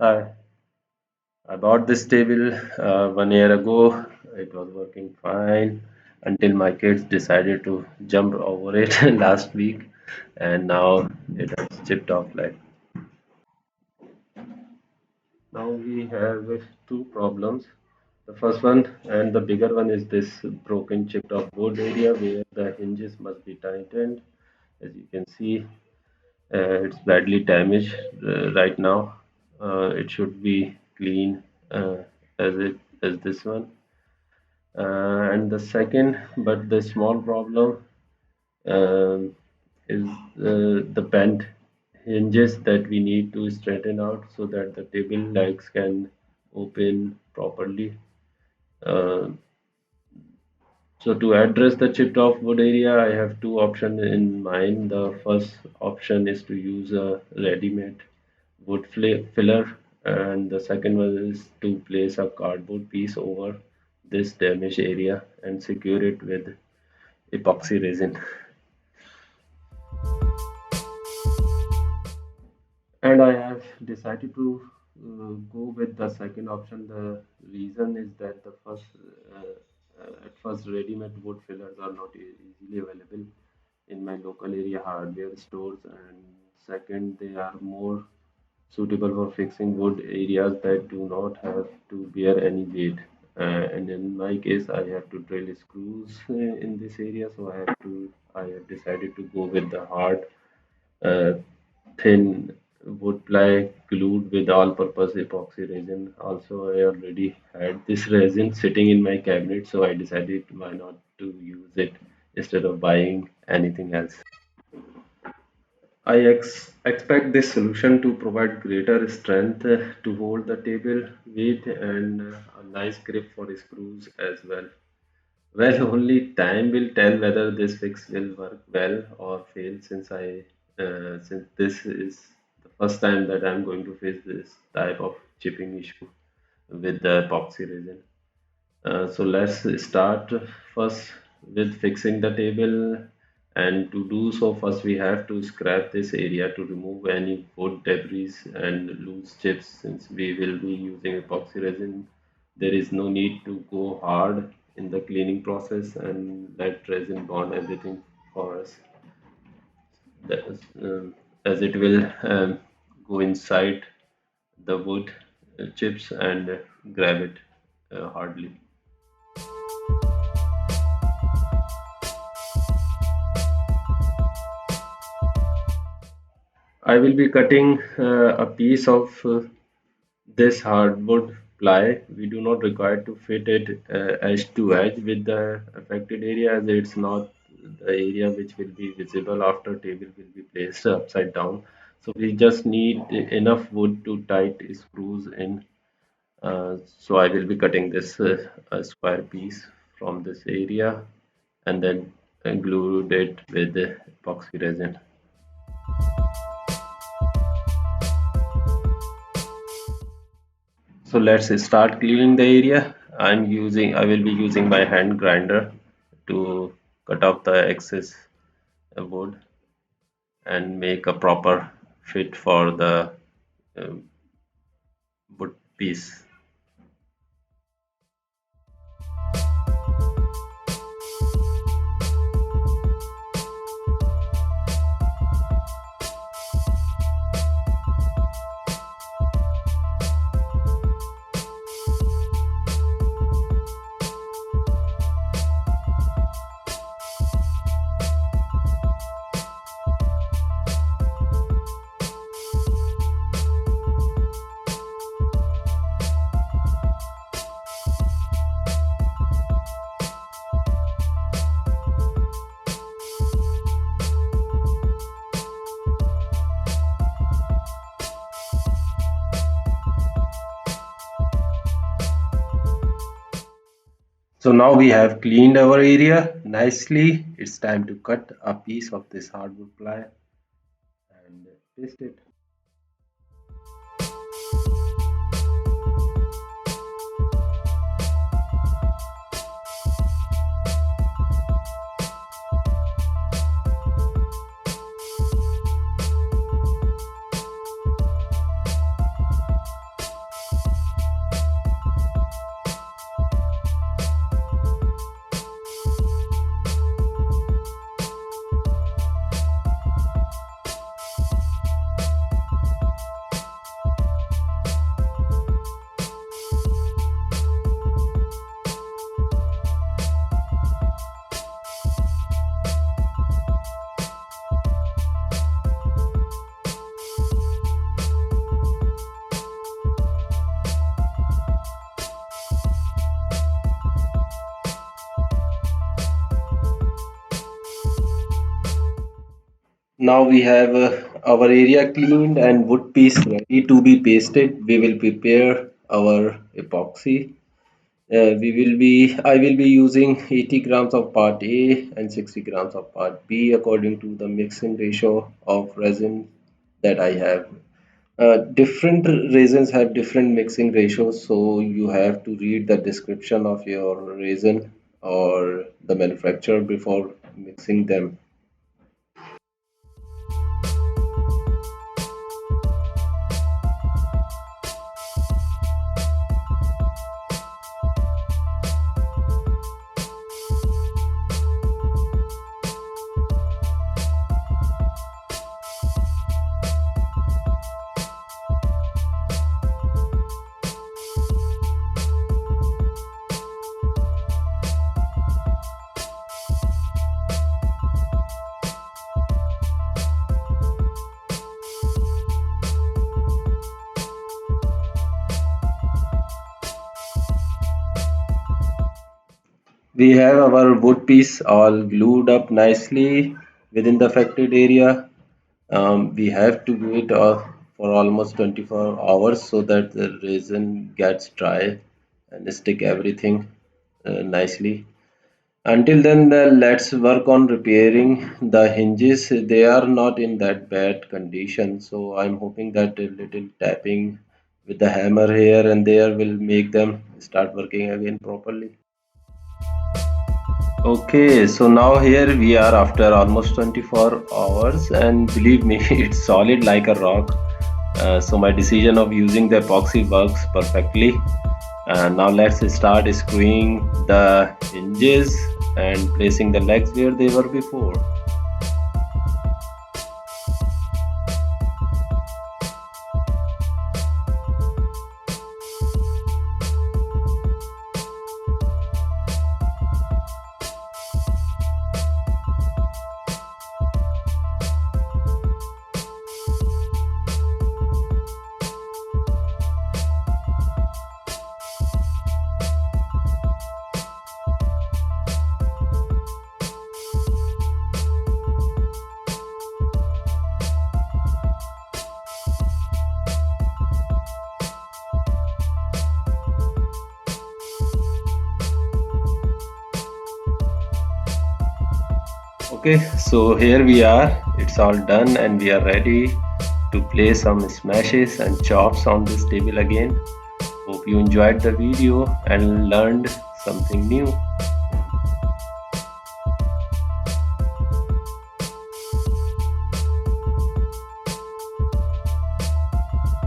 Hi, I bought this table 1 year ago. It was working fine until my kids decided to jump over it last week, and now it has chipped off. Like now we have two problems. The first one and the bigger one is this broken chipped off wood area where the hinges must be tightened. As you can see, it's badly damaged right now. It should be clean uh, as this one. And the second, but the small problem, um, is the bent hinges that we need to straighten out so that the table legs can open properly. Uh, so to address the chipped off wood area, I have two options in mind. The first option is to use a ready-made wood filler, and the second one is to place a cardboard piece over this damaged area and secure it with epoxy resin. And I have decided to go with the second option. The reason is that at first ready-made wood fillers are not easily available in my local area hardware stores, and second, they are more suitable for fixing wood areas that do not have to bear any weight. And in my case, I have to drill screws in this area, so I have decided to go with the hard, uh, thin wood ply glued with all-purpose epoxy resin. Also, I already had this resin sitting in my cabinet, so I decided why not to use it instead of buying anything else. Expect this solution to provide greater strength to hold the table weight and a nice grip for screws as well. Well, only time will tell whether this fix will work well or fail since this is the first time that I'm going to face this type of chipping issue with the epoxy resin. So let's start first with fixing the table, and to do so first we have to scrap this area to remove any wood debris and loose chips. Since we will be using epoxy resin, there is no need to go hard in the cleaning process and let resin bond everything for us. That is, as it will go inside the wood chips and grab it hardly. I will be cutting a piece of this hardwood ply. We do not require to fit it edge to edge with the affected area, as it's not the area which will be visible after table will be placed upside down. So we just need enough wood to tight screws in. So I will be cutting this a square piece from this area and then glued it with epoxy resin. So let's start cleaning the area. I will be using my hand grinder to cut off the excess wood and make a proper fit for the uh, wood piece. So now we have cleaned our area nicely. It's time to cut a piece of this hardwood ply and paste it. Now we have our area cleaned and wood piece ready to be pasted. We will prepare our epoxy. I will be using 80 grams of part A and 60 grams of part B according to the mixing ratio of resin that I have. Different resins have different mixing ratios, so you have to read the description of your resin or the manufacturer before mixing them. We have our wood piece all glued up nicely within the affected area. We have to wait for almost 24 hours so that the resin gets dry and stick everything nicely. Until then, let's work on repairing the hinges. They are not in that bad condition, so I'm hoping that a little tapping with the hammer here and there will make them start working again properly. Okay, so now here we are after almost 24 hours, and believe me, it's solid like a rock. So my decision of using the epoxy works perfectly. Now let's start screwing the hinges and placing the legs where they were before. Okay, so here we are. It's all done and we are ready to play some smashes and chops on this table again. Hope you enjoyed the video and learned something new.